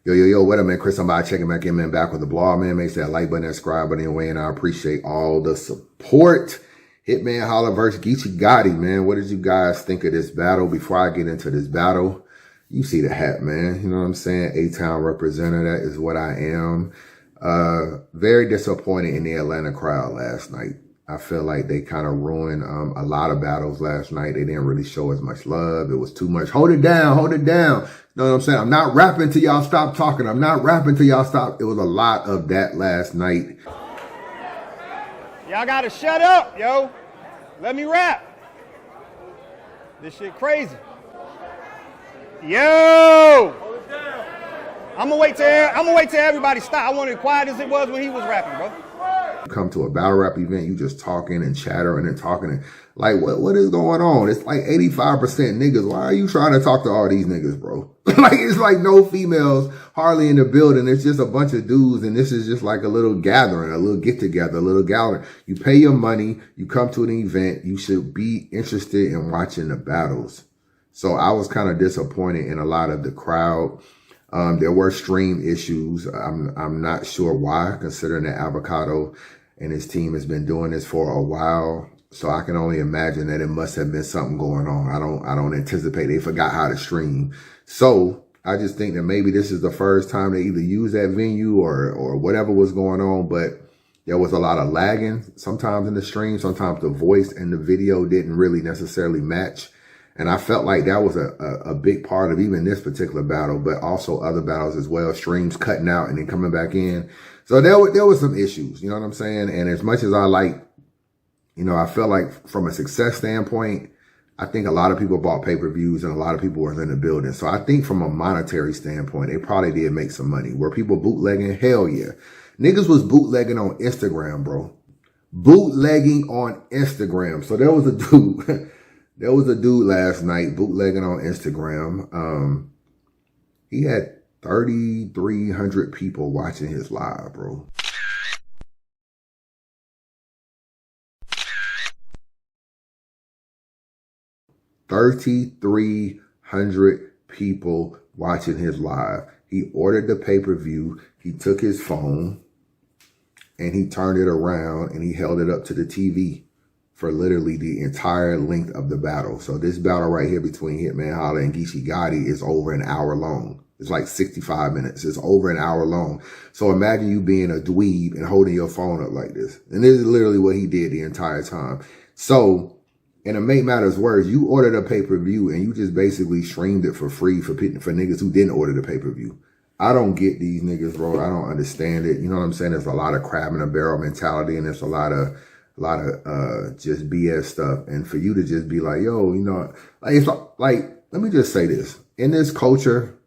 Yo, what up, man? Chris, somebody checking back in, man, back with the blog, man. Make sure that like button, that subscribe button, anyway, and I appreciate all the support. Hitman Holla versus Geechi Gotti, man. What did you guys think of this battle? Before I get into this battle, you see the hat, man. You know what I'm saying? A-Town representative, that is what I am. Very disappointed in the Atlanta crowd last night. I feel like they kind of ruined a lot of battles last night. They didn't really show as much love. It was too much. Hold it down, hold it down. You know what I'm saying? I'm not rapping till y'all stop talking. I'm not rapping till y'all stop. It was a lot of that last night. Y'all gotta shut up, yo. Let me rap. This shit crazy. Yo! I'm gonna wait till everybody stop. I want it quiet as it was when he was rapping, bro. Come to a battle rap event, you just talking and chattering and talking and like what is going on? It's like 85% niggas. Why are you trying to talk to all these niggas, bro? Like it's like no females hardly in the building. It's just a bunch of dudes, and this is just like a little gathering, a little get together, a little gathering. You pay your money, you come to an event, you should be interested in watching the battles. So I was kind of disappointed in a lot of the crowd. There were stream issues. I'm not sure why, considering that Avocado and his team has been doing this for a while. So I can only imagine that it must have been something going on. I don't anticipate they forgot how to stream. So I just think that maybe this is the first time they either use that venue or whatever was going on, but there was a lot of lagging sometimes in the stream. Sometimes the voice and the video didn't really necessarily match. And I felt like that was a big part of even this particular battle, but also other battles as well. Streams cutting out and then coming back in. So there was some issues, you know what I'm saying? And as much as I like, you know, I felt like from a success standpoint, I think a lot of people bought pay-per-views and a lot of people were in the building. So I think from a monetary standpoint, they probably did make some money. Were people bootlegging? Hell yeah. Niggas was bootlegging on Instagram, bro. Bootlegging on Instagram. So there was a dude... There was a dude last night bootlegging on Instagram. He had 3,300 people watching his live, bro. $3,300 people watching his live. He ordered the pay-per-view. He took his phone and he turned it around and he held it up to the TV for literally the entire length of the battle. So this battle right here between Hitman Holla and Geechi Gotti is over an hour long. It's like 65 minutes. It's over an hour long. So imagine you being a dweeb and holding your phone up like this. And this is literally what he did the entire time. So, and to make matters worse, you ordered a pay-per-view and you just basically streamed it for free for niggas who didn't order the pay-per-view. I don't get these niggas, bro. I don't understand it. You know what I'm saying? There's a lot of crab in a barrel mentality, and there's a lot of just BS stuff. And for you to just be like, yo, you know, like, it's like, let me just say this. In this culture,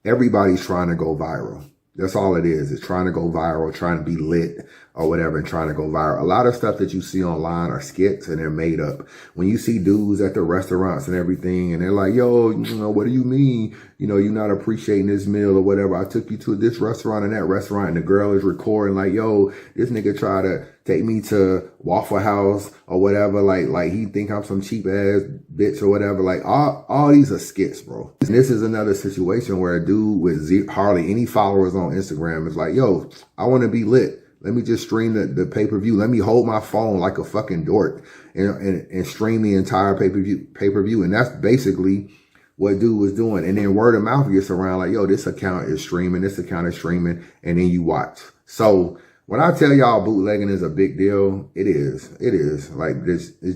everybody's trying to go viral. That's all it is. It's trying to go viral, trying to be lit or whatever, and trying to go viral. A lot of stuff that you see online are skits and they're made up. When you see dudes at the restaurants and everything, and they're like, yo, you know, what do you mean? You know, you're not appreciating this meal or whatever. I took you to this restaurant and that restaurant, and the girl is recording like, yo, this nigga try to take me to Waffle House or whatever. Like he think I'm some cheap ass bitch or whatever. Like all these are skits, bro. And this is another situation where a dude with hardly any followers on Instagram is like, yo, I want to be lit. Let me just stream the pay-per-view. Let me hold my phone like a fucking dork and stream the entire pay-per-view. And that's basically what dude was doing. And then word of mouth gets around like, yo, this account is streaming, this account is streaming, and then you watch. So when I tell y'all bootlegging is a big deal, it is. It is. Like this, it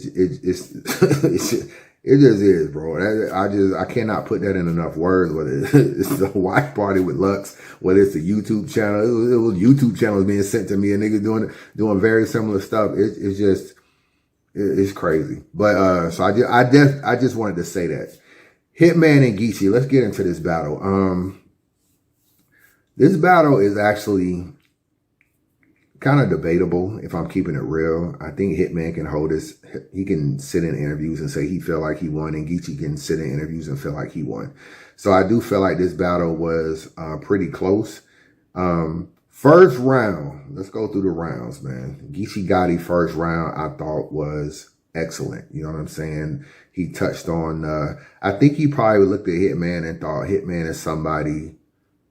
just is, bro. I cannot put that in enough words. Whether it's a watch party with Lux, whether it's a YouTube channel, it was YouTube channels being sent to me and niggas doing very similar stuff. It's crazy. But so I just wanted to say that. Hitman and Geechi, let's get into this battle. This battle is actually kind of debatable, if I'm keeping it real. I think Hitman can hold this. He can sit in interviews and say he felt like he won, and Geechi can sit in interviews and feel like he won. So I do feel like this battle was pretty close. First round, let's go through the rounds, man. Geechi Gotti first round I thought was excellent. You know what I'm saying? He touched on, I think he probably looked at Hitman and thought Hitman is somebody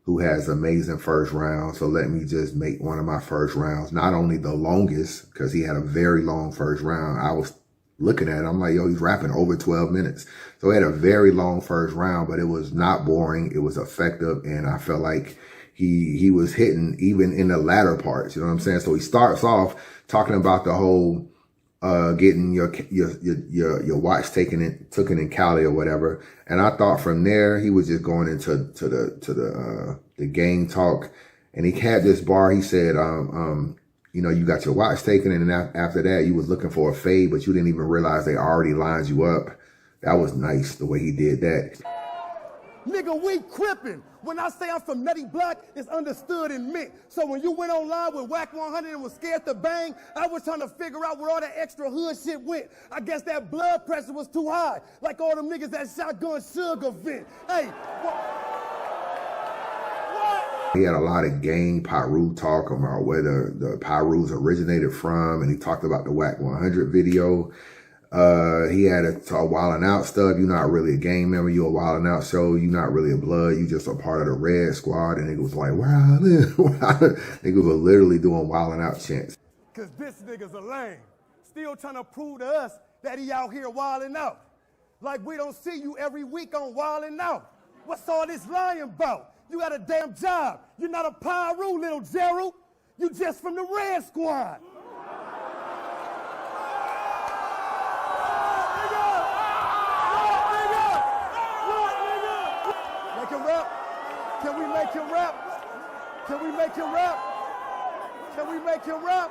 who has amazing first round. So let me just make one of my first rounds, not only the longest, because he had a very long first round. I was looking at it, I'm like, yo, he's rapping over 12 minutes. So he had a very long first round, but it was not boring. It was effective. And I felt like he was hitting even in the latter parts. You know what I'm saying? So he starts off talking about the whole, getting your watch taken in Cali or whatever. And I thought from there, he was just going into the gang talk. And he had this bar. He said, you know, you got your watch taken, and then after that, you was looking for a fade, but you didn't even realize they already lined you up. That was nice, the way he did that. Nigga, we crippin'. When I say I'm from Nutty Block, it's understood and meant. So when you went online with Whack 100 and was scared to bang, I was trying to figure out where all that extra hood shit went. I guess that blood pressure was too high, like all them niggas that shotgun sugar vent. Hey, what? He had a lot of gang Pyru talk about where the Pyrus originated from, and he talked about the Whack 100 video. He had a Wildin' Out stuff. You're not really a gang member. You a Wildin' Out show. You're not really a blood. You just a part of the Red Squad. And nigga was like, Wildin'. Nigga was literally doing Wildin' Out chants. Cause this nigga's a lame. Still trying to prove to us that he out here wildin' out. Like we don't see you every week on Wildin' Out. What's all this lying about? You got a damn job. You're not a Pyru, little Gerald. You just from the Red Squad. Make him rap. Can we make him rap? Can we make him rap? Can we make him rap?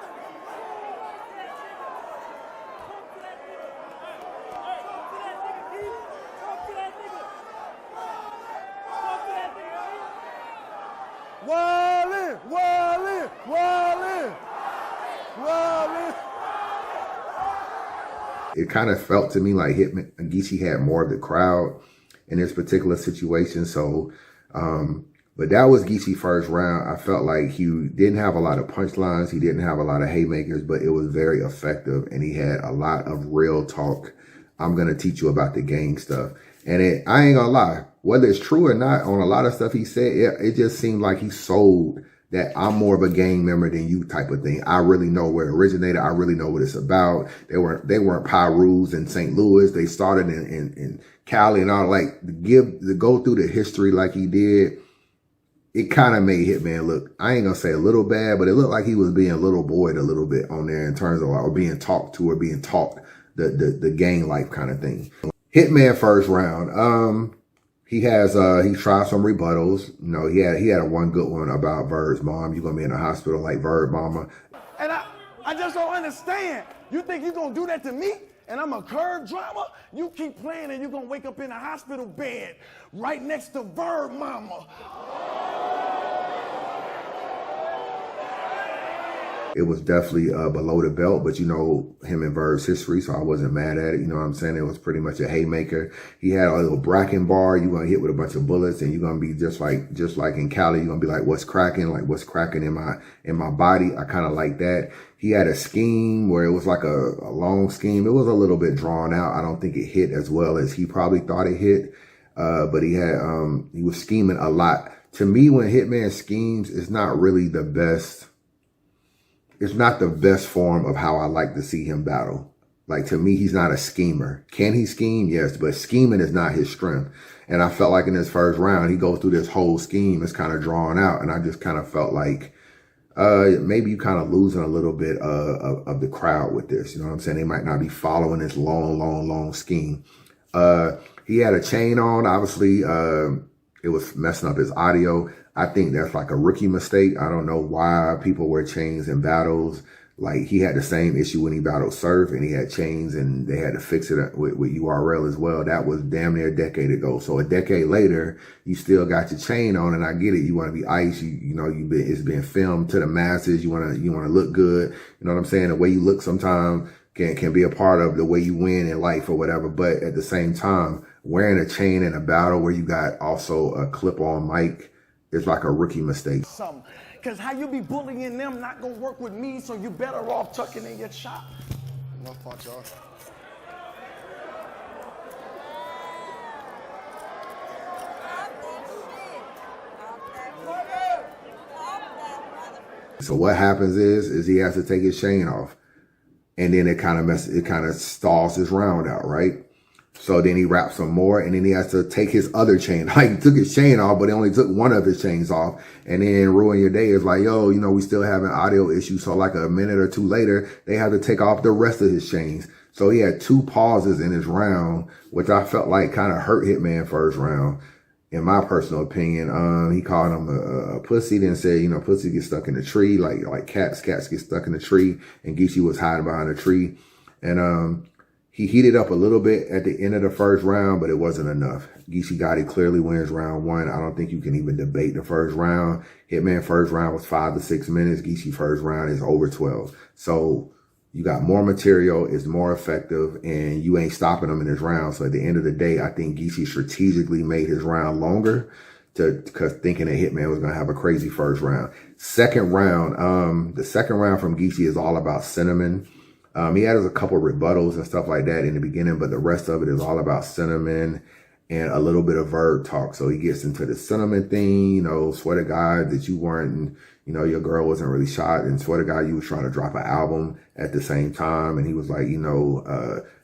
Wildin', wildin', wildin', wildin'. It kind of felt to me like Hitman Geechi had more of the crowd in this particular situation. So, but that was Geechi's first round. I felt like he didn't have a lot of punchlines. He didn't have a lot of haymakers, but it was very effective. And he had a lot of real talk. I'm going to teach you about the gang stuff. And I ain't gonna lie, whether it's true or not, on a lot of stuff he said, it just seemed like he sold that I'm more of a gang member than you type of thing. I really know where it originated. I really know what it's about. They weren't Pyrus in St. Louis. They started in Cali and all. Like to go through the history like he did, it kind of made Hitman look, I ain't gonna say a little bad, but it looked like he was being little boyed a little bit on there in terms of or being talked to or being taught the gang life kind of thing. Hitman first round. He tried some rebuttals. You know, he had a one good one about Verd's mom. You're gonna be in the hospital like Verd mama. And I just don't understand. You think you gonna do that to me? And I'm a curve drama? You keep playing and you're gonna wake up in a hospital bed right next to Verd mama. It was definitely below the belt, but you know him and Verd's history, so I wasn't mad at it. You know what I'm saying? It was pretty much a haymaker. He had a little bracken bar. You're gonna hit with a bunch of bullets, and you're gonna be just like in Cali. You're gonna be like, what's cracking? Like what's cracking in my body? I kind of like that. He had a scheme where it was like a long scheme. It was a little bit drawn out. I don't think it hit as well as he probably thought it hit. But he was scheming a lot. To me, when Hitman schemes, it's not really the best. It's not the best form of how I like to see him battle. Like, to me, he's not a schemer. Can he scheme? Yes, but scheming is not his strength. And I felt like in his first round, he goes through this whole scheme. It's kind of drawn out. And I just kind of felt like maybe you kind of losing a little bit of the crowd with this. You know what I'm saying? They might not be following this long scheme. He had a chain on. Obviously, it was messing up his audio. I think that's like a rookie mistake. I don't know why people wear chains in battles. Like he had the same issue when he battled Surf and he had chains and they had to fix it with URL as well. That was damn near a decade ago. So a decade later, you still got your chain on, and I get it. You want to be ice. It's been filmed to the masses. You want to look good. You know what I'm saying? The way you look sometimes can be a part of the way you win in life or whatever. But at the same time, wearing a chain in a battle where you got also a clip-on mic, it's like a rookie mistake. Because how you be bullying them not going to work with me, so you better off tucking in your shop. No fault, y'all. So what happens is he has to take his chain off. And then it kind of stalls his round out, right? So then he wraps some more, and then he has to take his other chain. Like, he took his chain off, but he only took one of his chains off. And then ruin your day is like, yo, you know, we still having audio issues. So like a minute or two later, they have to take off the rest of his chains. So he had 2 pauses in his round, which I felt like kind of hurt Hitman first round. In my personal opinion, he called him a pussy, then said, you know, pussy gets stuck in the tree, like cats get stuck in the tree, and Geechi was hiding behind a tree. And he heated up a little bit at the end of the first round, but it wasn't enough. Geechi Gotti clearly wins round 1. I don't think you can even debate the first round. Hitman first round was 5 to 6 minutes. Geechi first round is over 12. So you got more material, it's more effective, and you ain't stopping him in his round. So at the end of the day, I think Geechi strategically made his round longer because thinking that Hitman was going to have a crazy first round. Second round, the second round from Geechi is all about Cinnamon. He has a couple rebuttals and stuff like that in the beginning, but the rest of it is all about Cinnamon and a little bit of verb talk. So he gets into the Cinnamon thing, you know, swear to God that you weren't, you know, your girl wasn't really shot, and swear to God you was trying to drop an album at the same time. And he was like, you know,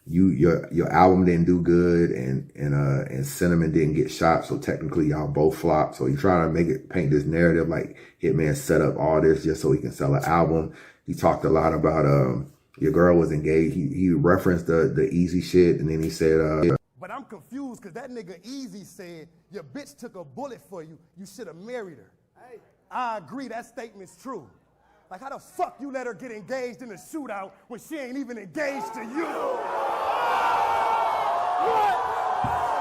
your album didn't do good, and Cinnamon didn't get shot, so technically y'all both flopped. So he trying to paint this narrative like Hitman set up all this just so he can sell an album. He talked a lot about your girl was engaged. He referenced the easy shit, and then he said But I'm confused because that nigga Easy said your bitch took a bullet for you. You should have married her. Hey, I agree, that statement's true. Like, how the fuck you let her get engaged in a shootout when she ain't even engaged to you?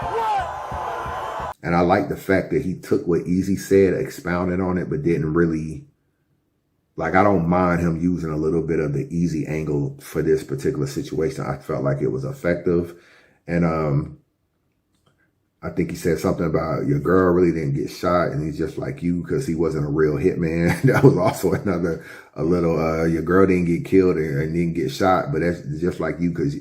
What? And I like the fact that he took what Easy said, expounded on it, but didn't really, like, I don't mind him using a little bit of the Easy angle for this particular situation. I felt like it was effective. And I think he said something about your girl really didn't get shot, and he's just like you because he wasn't a real hitman. That was also a little, your girl didn't get killed and didn't get shot, but that's just like you because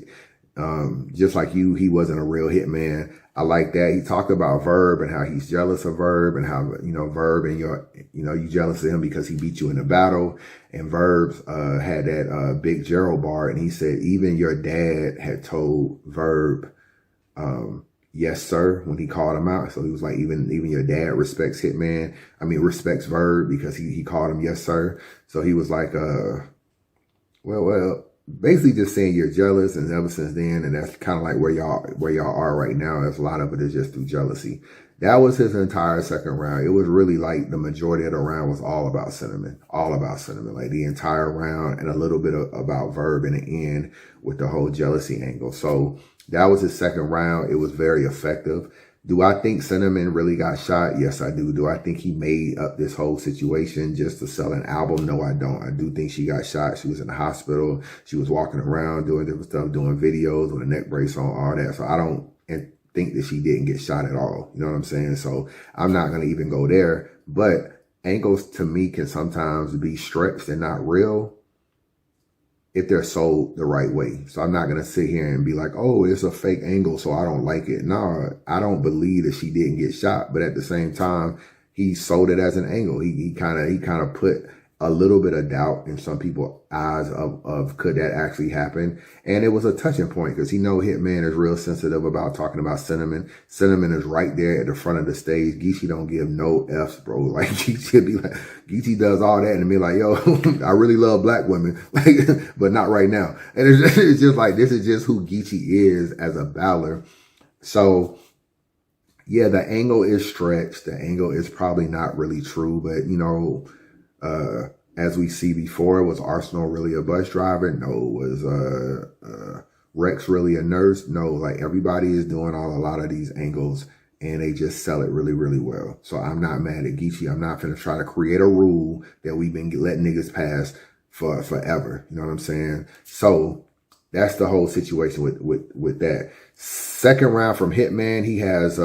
just like you, he wasn't a real hitman. I like that. He talked about Verb and how he's jealous of Verb, and how, you know, Verb and you jealous of him because he beat you in the battle. And Verb had that Big Gerald bar, and he said even your dad had told Verb yes sir when he called him out. So he was like, even your dad respects Hitman. I mean, respects Verb because he called him yes sir. So he was like, well, basically just saying you're jealous, and ever since then, and that's kind of like where y'all are right now. There's a lot of it is just through jealousy. That was his entire second round. It was really like the majority of the round was all about Cinnamon, like the entire round, and a little bit about Verb in the end with the whole jealousy angle. So that was his second round. It was very effective. Do I think Cinnamon really got shot? Yes, I do. Do I think he made up this whole situation just to sell an album? No, I don't. I do think she got shot. She was in the hospital. She was walking around doing different stuff, doing videos with a neck brace on, all that. So I don't think that she didn't get shot at all. You know what I'm saying? So I'm not going to even go there. But angles to me can sometimes be stretched and not real if they're sold the right way. So I'm not going to sit here and be like, oh, it's a fake angle, so I don't like it. No, I don't believe that she didn't get shot. But at the same time, he sold it as an angle. He kind of put a little bit of doubt in some people's eyes of could that actually happen. And it was a touching point because he know Hitman is real sensitive about talking about Cinnamon. Cinnamon is right there at the front of the stage. Geechi don't give no F's, bro. Like, Geechi does all that and be like, yo, I really love black women, like, but not right now. And it's just like, this is just who Geechi is as a battler. So yeah, the angle is stretched. The angle is probably not really true, but you know, as we see before, was Arsenal really a bus driver? No. Was Rex really a nurse? No. Like, everybody is doing a lot of these angles, and they just sell it really, really well. So I'm not mad at Geechi. I'm not going to try to create a rule that we've been letting niggas pass for forever. You know what I'm saying? So that's the whole situation with that. Second round from Hitman, he has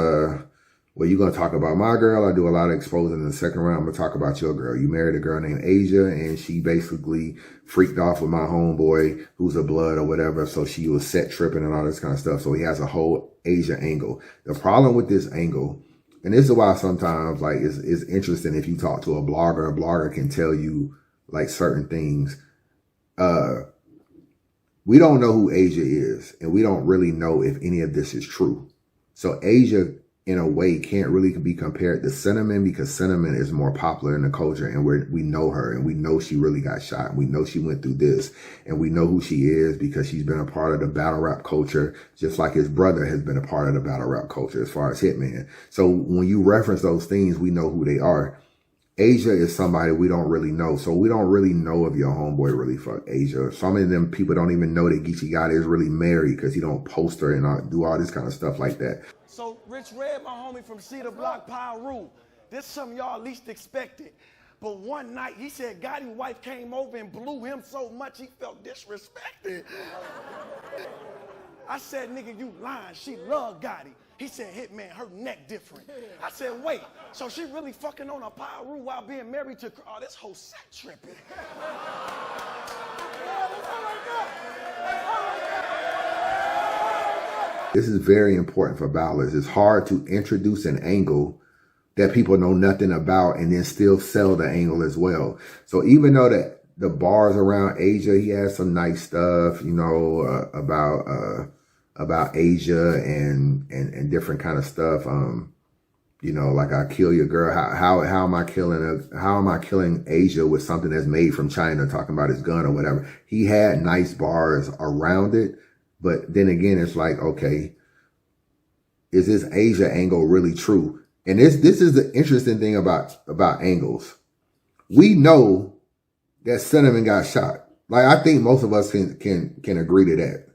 well, you're going to talk about my girl. I do a lot of exposing in the second round. I'm going to talk about your girl. You married a girl named Asia, and she basically freaked off with my homeboy, who's a blood or whatever. So she was set tripping and all this kind of stuff. So he has a whole Asia angle. The problem with this angle, and this is why sometimes, like, it's interesting if you talk to a blogger can tell you like certain things. We don't know who Asia is, and we don't really know if any of this is true. So Asia, in a way, can't really be compared to Cinnamon, because Cinnamon is more popular in the culture, and we know her, and we know she really got shot, and we know she went through this, and we know who she is because she's been a part of the battle rap culture, just like his brother has been a part of the battle rap culture as far as Hitman. So when you reference those things, we know who they are. Asia is somebody we don't really know. So we don't really know if your homeboy really fucked Asia. Some of them people don't even know that Geechi Gotti is really married because he don't post her and do all this kind of stuff like that. So Rich Red, my homie from Cedar Block, Pyru. This something y'all least expected. But one night, he said Gotti's wife came over and blew him so much he felt disrespected. I said, nigga, you lying. She loved Gotti. He said, Hitman, her neck different. I said, wait, so she really fucking on a Pyru while being married to, oh, this whole set tripping. This is very important for battlers. It's hard to introduce an angle that people know nothing about and then still sell the angle as well. So even though the bars around Asia, he has some nice stuff, you know, about Asia and different kind of stuff. You know, like I kill your girl. How am I killing Asia with something that's made from China, talking about his gun or whatever. He had nice bars around it. But then again, it's like, okay, is this Asia angle really true? And this is the interesting thing about angles. We know that Cinnamon got shot. Like, I think most of us can agree to that.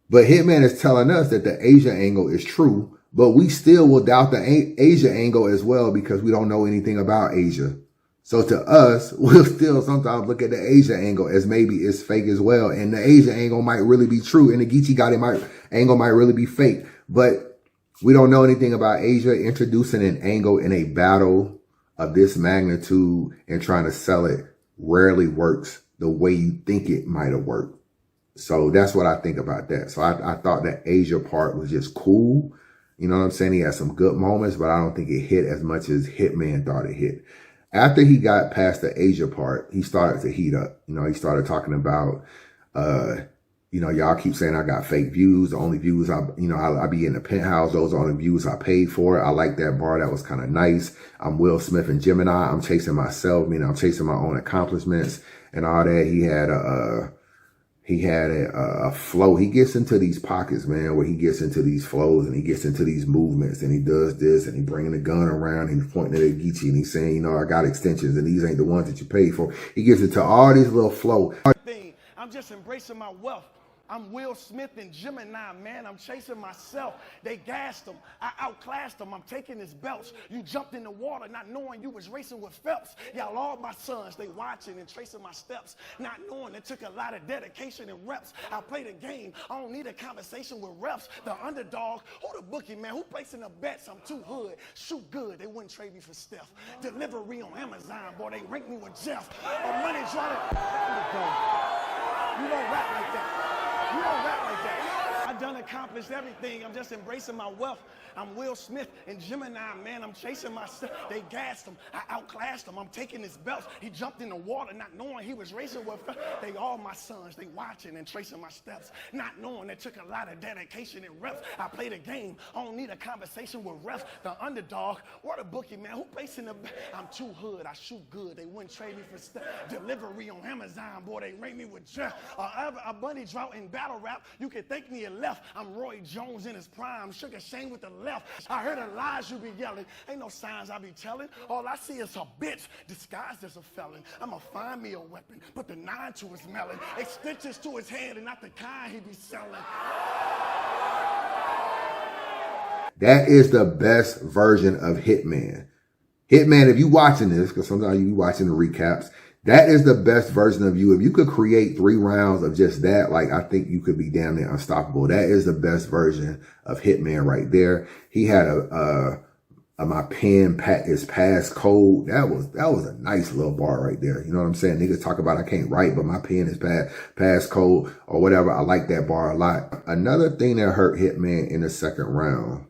But Hitman is telling us that the Asia angle is true, but we still will doubt the Asia angle as well because we don't know anything about Asia. So to us, we'll still sometimes look at the Asia angle as maybe it's fake as well. And the Asia angle might really be true. And the Geechi Gotti angle might really be fake. But we don't know anything about Asia. Introducing an angle in a battle of this magnitude and trying to sell it rarely works the way you think it might have worked. So that's what I think about that. So I thought that Asia part was just cool. You know what I'm saying? He had some good moments, but I don't think it hit as much as Hitman thought it hit. After he got past the Asia part, he started to heat up. You know, he started talking about, you know, y'all keep saying I got fake views. The only views I be in the penthouse. Those are the views I paid for. I like that bar. That was kind of nice. I'm Will Smith and Gemini. I'm chasing myself. You know, I'm chasing my own accomplishments and all that. He had a flow. He gets into these pockets, man, where he gets into these flows and he gets into these movements and he does this and he bringing the gun around and he's pointing at Geechi and he's saying, you know, I got extensions and these ain't the ones that you paid for. He gets into all these little flow. I'm just embracing my wealth. I'm Will Smith and Gemini, man. I'm chasing myself. They gassed him. I outclassed him. I'm taking his belts. You jumped in the water not knowing you was racing with Phelps. Y'all all my sons. They watching and tracing my steps. Not knowing it took a lot of dedication and reps. I play the game. I don't need a conversation with reps. The underdog. Who the bookie, man? Who placing the bets? I'm too hood. Shoot good. They wouldn't trade me for Steph. Delivery on Amazon. Boy, they rank me with Jeff. Money trying to... You don't rap like that. You don't rap like that. I done accomplished everything. I'm just embracing my wealth. I'm Will Smith and Gemini, man. I'm chasing myself. They gassed him. I outclassed him. I'm taking his belts. He jumped in the water not knowing he was racing with. They all my sons. They watching and tracing my steps. Not knowing it took a lot of dedication and reps. I play the game. I don't need a conversation with refs. The underdog. Or the bookie, man. Who placing the... I'm too hood. I shoot good. They wouldn't trade me for stuff. Delivery on Amazon. Boy, they rate me with Jeff. A bunny drought in battle rap. You can thank me and left. I'm Roy Jones in his prime. Sugar Shane with the left. I heard the lies you be yelling. Ain't no signs I be telling. All I see is a bitch disguised as a felon. I'ma find me a weapon. Put the 9 to his melon. Extensions to his hand and not the kind he be selling. That is the best version of Hitman. Hitman, if you watching this, because sometimes you be watching the recaps, that is the best version of you. If you could create 3 rounds of just that, like, I think you could be damn near unstoppable. That is the best version of Hitman right there. He had my pen is passcode. That was a nice little bar right there. You know what I'm saying? Niggas talk about I can't write, but my pen is passcode or whatever. I like that bar a lot. Another thing that hurt Hitman in the second round,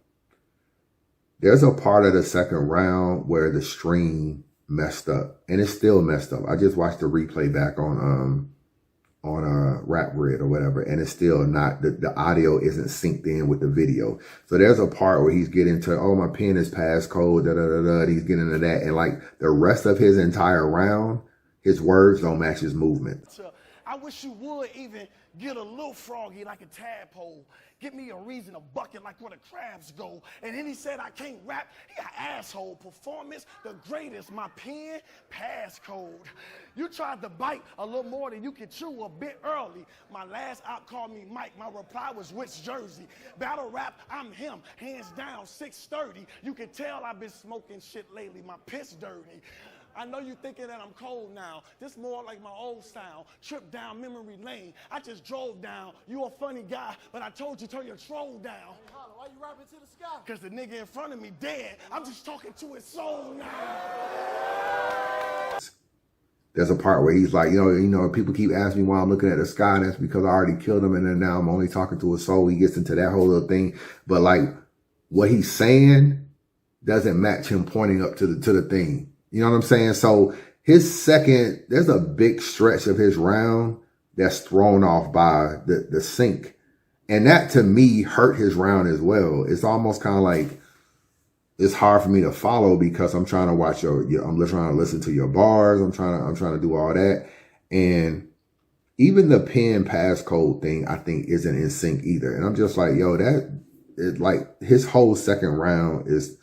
there's a part of the second round where the stream messed up, and it's still messed up. I just watched the replay back on Rap Grid or whatever, and it's still not, the audio isn't synced in with the video. So there's a part where he's getting to, oh, my pen is passcode, da da da da. He's getting into that, and like the rest of his entire round, his words don't match his movement. I wish you would even get a little froggy like a tadpole. Give me a reason, a bucket like where the crabs go. And then he said I can't rap. He got asshole. Performance, the greatest. My pen, passcode. You tried to bite a little more than you could chew a bit early. My last out called me Mike. My reply was which jersey? Battle rap, I'm him. Hands down, 630. You can tell I've been smoking shit lately. My piss dirty. I know you thinking that I'm cold now. This more like my old style. Trip down memory lane. I just drove down. You a funny guy, but I told you turn your troll down. Hey, Holla, why you rapping to the sky? Cause the nigga in front of me dead. I'm just talking to his soul now. There's a part where he's like, you know, people keep asking me why I'm looking at the sky, and that's because I already killed him, and then now I'm only talking to his soul. He gets into that whole little thing. But like what he's saying doesn't match him pointing up to the thing. You know what I'm saying? So his second, there's a big stretch of his round that's thrown off by the sync. And that to me hurt his round as well. It's almost kind of like, it's hard for me to follow because I'm trying to watch I'm trying to listen to your bars. I'm trying to do all that. And even the pen passcode thing, I think isn't in sync either. And I'm just like, yo, like his whole second round is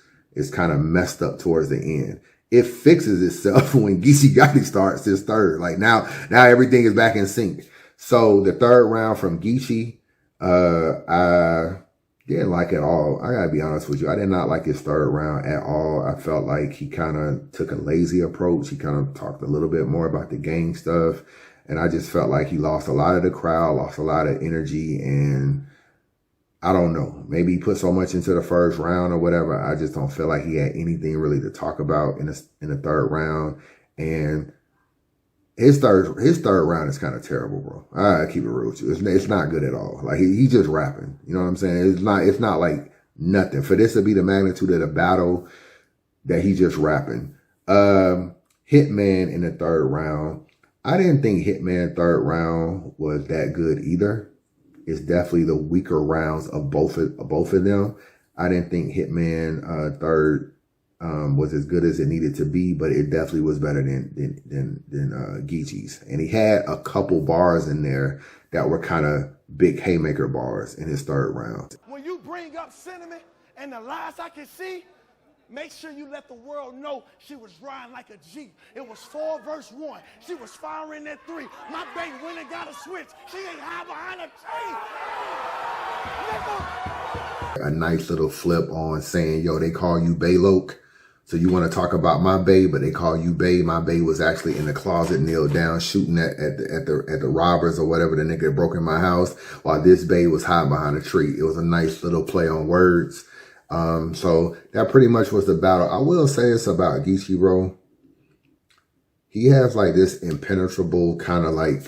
kind of messed up towards the end. It fixes itself when Geechi Gotti starts his third. Like now everything is back in sync. So the third round from Geechi, I didn't like at all. I gotta be honest with you. I did not like his third round at all. I felt like he kind of took a lazy approach. He kind of talked a little bit more about the gang stuff. And I just felt like he lost a lot of the crowd, lost a lot of energy, and I don't know. Maybe he put so much into the first round or whatever. I just don't feel like he had anything really to talk about in the third round. And his third round is kind of terrible, bro. I keep it real with you. It's not good at all. Like he's just rapping. You know what I'm saying? It's not like nothing. For this to be the magnitude of the battle that he's just rapping. Hitman in the third round. I didn't think Hitman third round was that good either. It's definitely the weaker rounds of both of them. I didn't think Hitman third was as good as it needed to be, but it definitely was better than Geechi's. And he had a couple bars in there that were kind of big haymaker bars in his third round. When you bring up sentiment and the lies I can see, make sure you let the world know she was riding like a Jeep. It was 4 verse 1. She was firing that 3. My baby went and got a switch. She ain't hide behind a tree. A nice little flip on saying, yo, they call you Bayloke. So you want to talk about my bae, but they call you bae. My bae was actually in the closet, kneeled down, shooting at the robbers or whatever the nigga broke in my house, while this bae was hiding behind a tree. It was a nice little play on words. So that pretty much was the battle. I will say it's about Geechi, bro. He has like this impenetrable kind of like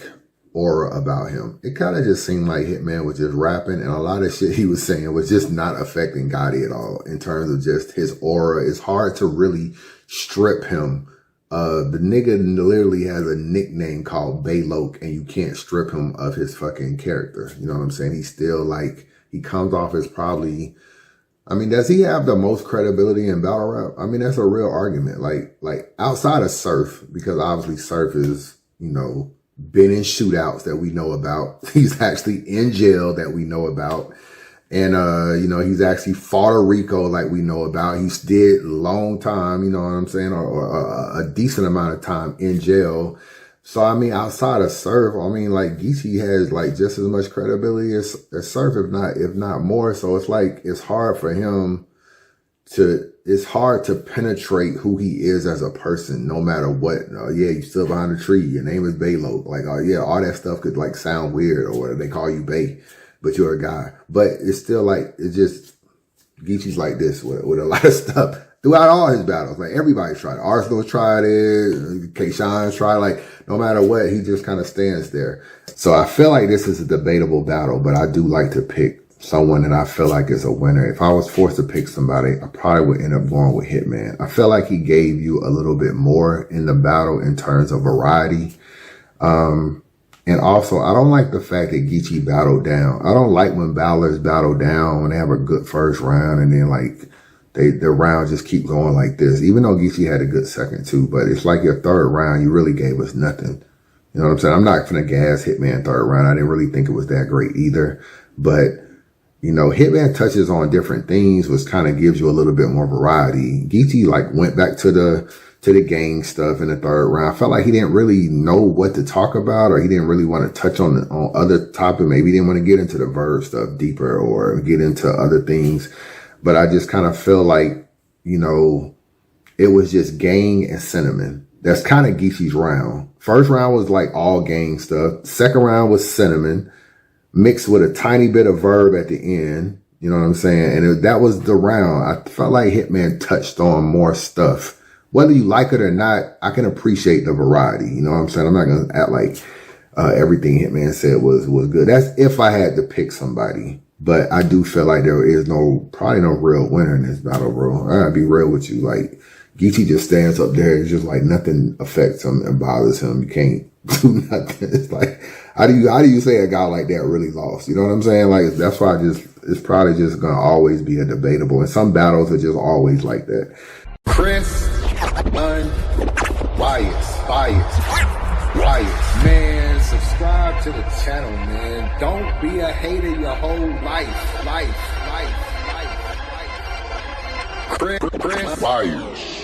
aura about him. It kind of just seemed like Hitman was just rapping, and a lot of shit he was saying was just not affecting Gotti at all in terms of just his aura. It's hard to really strip him. The nigga literally has a nickname called Bayloke, and you can't strip him of his fucking character. You know what I'm saying? He's still like, he comes off as probably, I mean, does he have the most credibility in battle rap? I mean, that's a real argument. Like outside of Surf, because obviously Surf is, you know, been in shootouts that we know about. He's actually in jail that we know about. And, you know, he's actually fought a Rico like we know about. He's did long time, you know what I'm saying? Or a decent amount of time in jail. So, I mean, outside of Surf, I mean, like Geechi has like just as much credibility as Surf, if not more. So it's like, it's hard for him it's hard to penetrate who he is as a person, no matter what. Yeah, you still behind a tree. Your name is Bayloke. Like, yeah, all that stuff could like sound weird, or whatever. They call you Bay, but you're a guy. But it's still like, it's just, Geechi's like this with a lot of stuff throughout all his battles. Like everybody's tried. Arsenal tried it. K-Shine's tried. Like no matter what, he just kind of stands there. So I feel like this is a debatable battle, but I do like to pick someone that I feel like is a winner. If I was forced to pick somebody, I probably would end up going with Hitman. I feel like he gave you a little bit more in the battle in terms of variety. And also, I don't like the fact that Geechi battled down. I don't like when battlers battle down when they have a good first round and then like the round just keep going like this. Even though Geechi had a good second too, but it's like your third round, you really gave us nothing. You know what I'm saying? I'm not gonna gas Hitman third round. I didn't really think it was that great either. But, you know, Hitman touches on different things, which kind of gives you a little bit more variety. Geechi like went back to the gang stuff in the third round. I felt like he didn't really know what to talk about, or he didn't really want to touch on other topics. Maybe he didn't want to get into the verb stuff deeper or get into other things. But I just kind of feel like, you know, it was just gang and cinnamon. That's kind of Geechi's round. First round was like all gang stuff. Second round was cinnamon mixed with a tiny bit of verb at the end. You know what I'm saying? And that was the round. I felt like Hitman touched on more stuff. Whether you like it or not, I can appreciate the variety. You know what I'm saying? I'm not going to act like everything Hitman said was good. That's if I had to pick somebody. But I do feel like there is probably no real winner in this battle, bro. I gotta be real with you. Like, Geechi just stands up there. It's just like nothing affects him and bothers him. You can't do nothing. It's like, how do you say a guy like that really lost? You know what I'm saying? Like, that's why it's probably just going to always be a debatable. And some battles are just always like that. Chris, bias. Man, subscribe to the channel, man. Don't be a hater your whole life. Chris, bias.